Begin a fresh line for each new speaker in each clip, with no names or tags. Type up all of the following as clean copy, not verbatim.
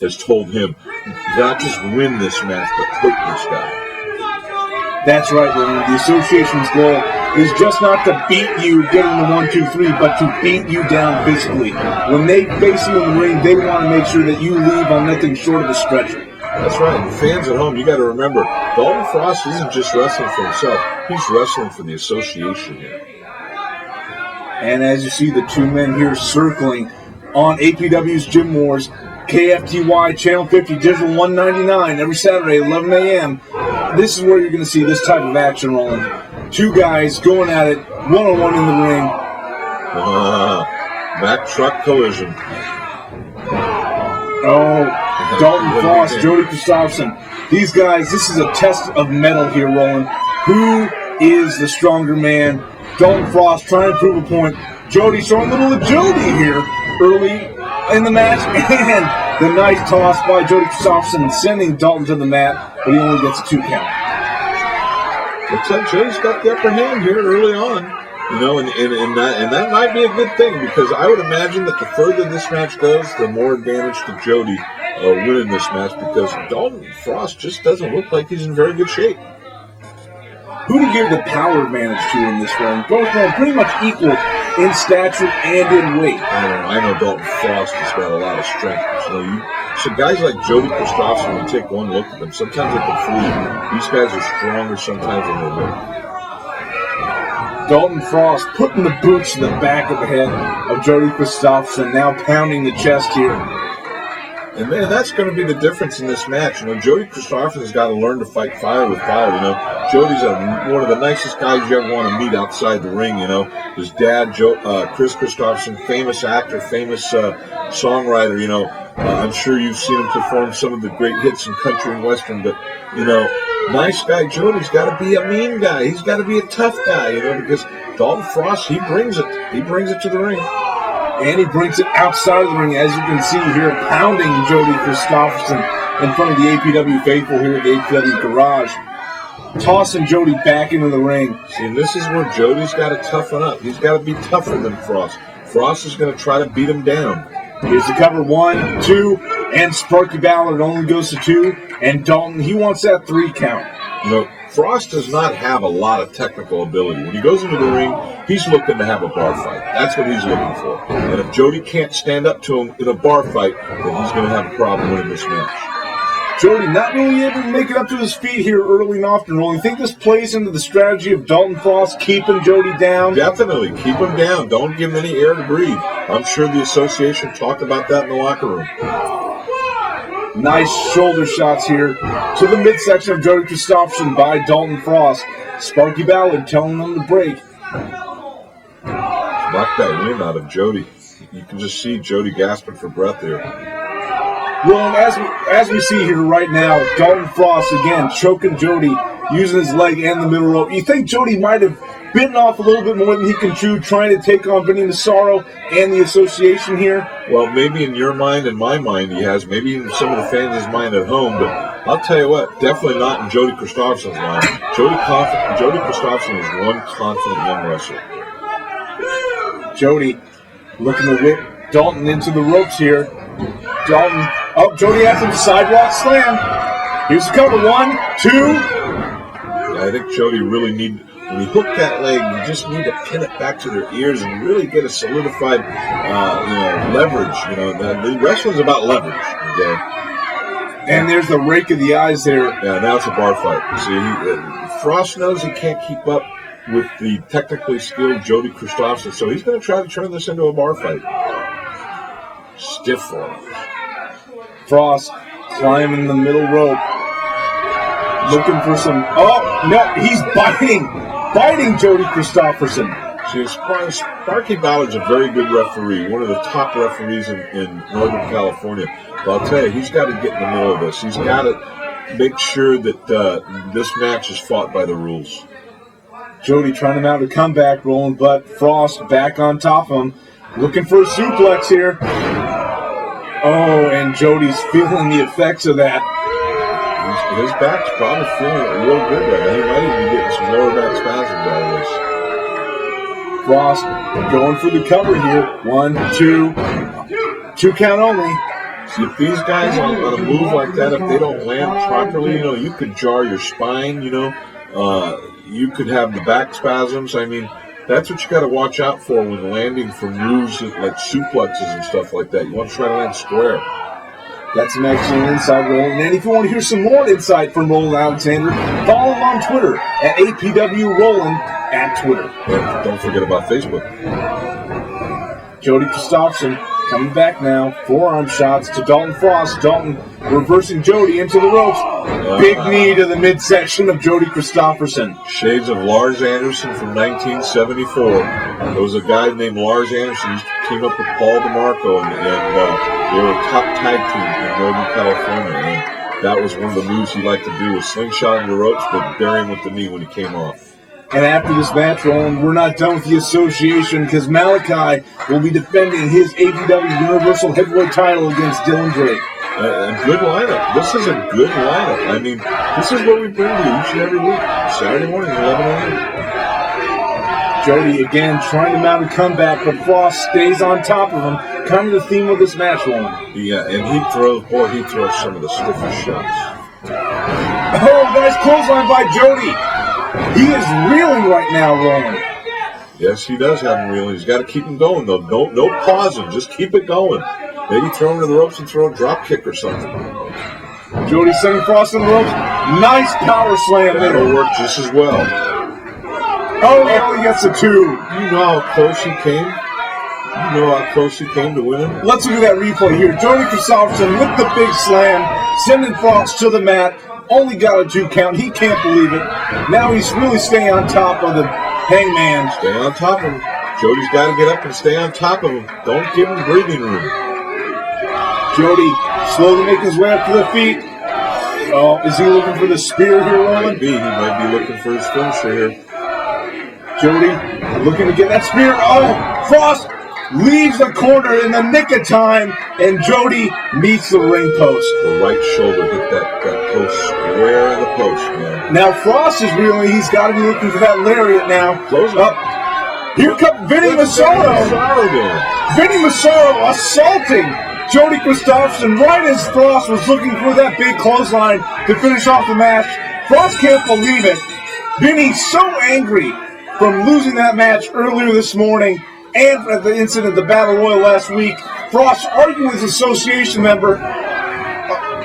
has told him, not just win this match, but hurt this guy.
That's right, William. The association's goal is just not to beat you getting the 1, 2, 3, but to beat you down physically. When they face you in the ring, they want to make sure that you leave on nothing short of a stretcher.
That's right. And fans at home, you got to remember, Dalton Frost isn't just wrestling for himself. He's wrestling for the association here.
And as you see, the two men here circling on APW's Gym Wars, KFTY Channel 50, Digital 199, every Saturday, 11 a.m. This is where you're going to see this type of action rolling. Two guys going at it, one-on-one in the ring.
Back truck collision.
Oh, Dalton Frost, Jody Kristofferson. These guys, this is a test of mettle here, Roland. Who is the stronger man? Dalton Frost trying to prove a point. Jody showing a little agility here early in the match. And the nice toss by Jody Kristofferson sending Dalton to the mat, but he only gets a 2 count.
Looks like Jody's got the upper hand here early on. You know, and that might be a good thing, because I would imagine that the further this match goes, the more advantage to Jody winning this match, because Dalton Frost just doesn't look like he's in very good shape.
Who to give the power advantage to in this one? Both are pretty much equal in stature and in weight.
I know Dalton Frost has got a lot of strength. So guys like Jody Kristofferson, when you take one look at them, sometimes they can flee. These guys are stronger sometimes than they look.
Dalton Frost putting the boots to the back of the head of Jody Kristofferson, now pounding the chest here.
And man, that's going to be the difference in this match. You know, Jody Kristofferson's got to learn to fight fire with fire. You know, Jody's one of the nicest guys you ever want to meet outside the ring. You know, his dad, Chris Kristofferson, famous actor, famous songwriter. You know, I'm sure you've seen him perform some of the great hits in country and western. But you know, nice guy Jody's got to be a mean guy. He's got to be a tough guy. You know, because Dalton Frost, he brings it. He brings it to the ring. And he brings it outside of the ring, as you can see here, pounding Jody Kristofferson in front of the APW faithful here at the APW garage. Tossing Jody back into the ring. See, and this is where Jody's got to toughen up. He's got to be tougher than Frost. Frost is going to try to beat him down.
Here's the cover, 1, 2, and Sparky Ballard only goes to 2. And Dalton, he wants that 3 count.
You know, Frost does not have a lot of technical ability. When he goes into the ring, he's looking to have a bar fight. That's what he's looking for. And if Jody can't stand up to him in a bar fight, then he's going to have a problem winning this match.
Jody not really able to make it up to his feet here early and often. Roll. You think this plays into the strategy of Dalton Frost keeping Jody down?
Definitely. Keep him down. Don't give him any air to breathe. I'm sure the association talked about that in the locker room.
Nice shoulder shots here to the midsection of Jody Kristofferson by Dalton Frost. Sparky Ballard telling them to break.
Knock that wind out of Jody. You can just see Jody gasping for breath there.
Well, as we see here right now, Dalton Frost again choking Jody, using his leg and the middle rope. You think Jody might have bitten off a little bit more than he can chew, trying to take on Vinny Massaro and the association here?
Well, maybe in your mind and my mind he has. Maybe in some of the fans' mind at home. But I'll tell you what, definitely not in Jody Kristofferson's mind. Jody Kristofferson is one confident young wrestler.
Jody looking to whip Dalton into the ropes here. Dalton, oh, Jody has him sidewalk slam. Here's the cover, 1, 2.
Yeah, I think Jody really when you hook that leg, you just need to pin it back to their ears and really get a solidified, leverage. You know, the wrestling's about leverage. Okay?
And there's the rake of the eyes there.
Yeah, now it's a bar fight. See, Frost knows he can't keep up with the technically skilled Jody Kristofferson, so he's going to try to turn this into a bar fight. Stiff for him.
Frost climbing the middle rope. Looking for some... Oh, no, he's biting Jody Kristofferson.
See, Sparky Ballard's a very good referee, one of the top referees in Northern California. But I'll tell you, he's got to get in the middle of this. He's got to make sure that this match is fought by the rules.
Jody trying to mount a comeback, rolling, but Frost back on top of him. Looking for a suplex here. Oh, and Jody's feeling the effects of that.
His back's probably feeling it real good right now. He might even be getting some lower back spasms out of this.
Frost going for the cover here. 1, 2. 2 count only.
See, if these guys on a move like that, if they don't land properly, you could jar your spine, you could have the back spasms. I mean, that's what you got to watch out for when landing from moves like suplexes and stuff like that. You want to try to land square.
That's an excellent insight, Roland. And if you want to hear some more insight from Roland Alexander, follow him on Twitter at APW Roland at Twitter.
And don't forget about Facebook.
Jody Kristofferson coming back now. Forearm shots to Dalton Frost. Dalton reversing Jody into the ropes. Big knee to the midsection of Jody Kristofferson.
Shades of Lars Anderson from 1974. There was a guy named Lars Anderson who used to team up with Paul DeMarco, and they were a top tag team in Northern California. And that was one of the moves he liked to do, was slingshot on the ropes, but bury him with the knee when he came off.
And after this match, Roland, we're not done with the association because Malachi will be defending his APW Universal Heavyweight title against Dylan Drake.
A good lineup. This is a good lineup. I mean, this is what we bring to you each and every week. Saturday morning, 11 a.m.
Jody again trying to mount a comeback, but Frost stays on top of him. Kind of the theme of this match, Roland.
Yeah, and he throws some of the stiffest shots.
Oh, nice clothesline by Jody. He is reeling right now, Roland.
Yes, he does have him reeling. He's got to keep him going, though. No pausing. Just keep it going. Maybe throw him to the ropes and throw a drop kick or something.
Jody sending Frost on the ropes. Nice power slam there.
That'll work just as well.
Oh, he only gets a 2.
You know how close he came? To winning?
Let's look at that replay here. Jody Kristofferson with the big slam, sending Frost to the mat. Only got a 2 count. He can't believe it. Now he's really staying on top of the Hangman.
Stay on top of him. Jody's got to get up and stay on top of him. Don't give him breathing room.
Jody slowly making his way up to the feet. Oh, is he looking for the spear here, Roland?
He might be looking for his finisher here.
Jody looking to get that spear. Oh, Frost leaves the corner in the nick of time, and Jody meets the ring post.
The right shoulder hit that post square in the post, man.
Now Frost is reeling. He's got to be looking for that lariat now.
Close
up. Here comes Vinny Massaro. Vinny Massaro assaulting Jody Kristofferson right as Frost was looking for that big clothesline to finish off the match. Frost can't believe it. Vinny so angry from losing that match earlier this morning and at the incident, the Battle Royal last week. Frost arguing with his association member.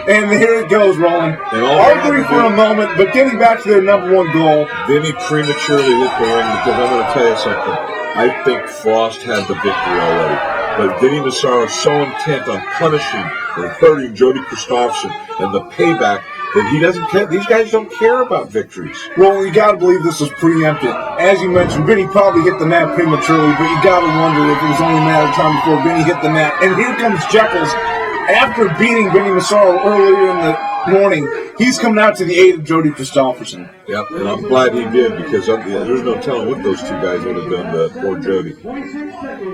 And here it goes, Roland. Arguing for a moment, but getting back to their number 1 goal.
Vinny prematurely hit the ring because I'm going to tell you something. I think Frost had the victory already. But Vinny Massaro is so intent on punishing and hurting Jody Kristofferson and the payback that he doesn't care. These guys don't care about victories.
Well, you got to believe this was preempted. As you mentioned, Vinny probably hit the mat prematurely, but you got to wonder if it was only a matter of time before Vinny hit the mat. And here comes Jekyll's. After beating Vinny Massaro earlier in the morning, he's coming out to the aid of Jody Kristofferson.
Yep, and I'm glad he did because there's no telling what those 2 guys would have done to poor Jody.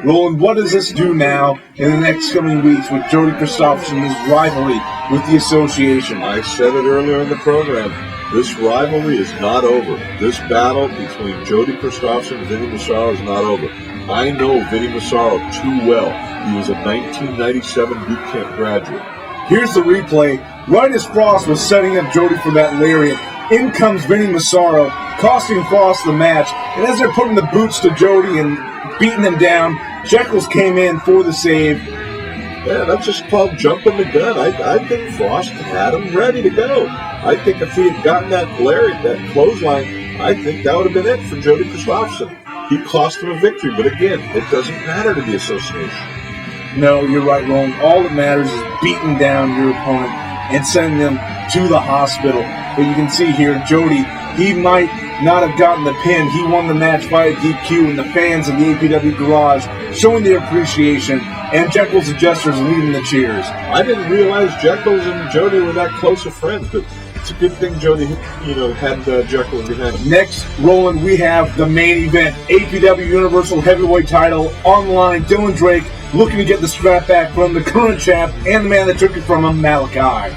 Roland, what does this do now in the next coming weeks with Jody Kristofferson, his rivalry with the association?
I said it earlier in the program. This rivalry is not over. This battle between Jody Kristofferson and Vinny Massaro is not over. I know Vinny Massaro too well. He was a 1997 boot camp graduate.
Here's the replay. Right as Frost was setting up Jody for that lariat, in comes Vinny Massaro, costing Frost the match. And as they're putting the boots to Jody and beating him down, Jekyll's came in for the save.
Yeah, that's just called jumping the gun. I think Frost had him ready to go. I think if he had gotten that lariat, that clothesline, I think that would have been it for Jody Kristofferson. He cost him a victory, but again, it doesn't matter to the association.
No, you're right, Roland. All that matters is beating down your opponent and sending them to the hospital. But you can see here, Jody, he might not have gotten the pin. He won the match via DQ, and the fans of the APW Garage showing their appreciation, and Jekyll's adjusters leading the cheers.
I didn't realize Jekyll's and Jody were that close of friends, but it's a good thing Jody, had Jekyll behind him.
Next, Roland, we have the main event, APW Universal Heavyweight title online. Dylan Drake looking to get the strap back from the current champ and the man that took it from him, Malachi.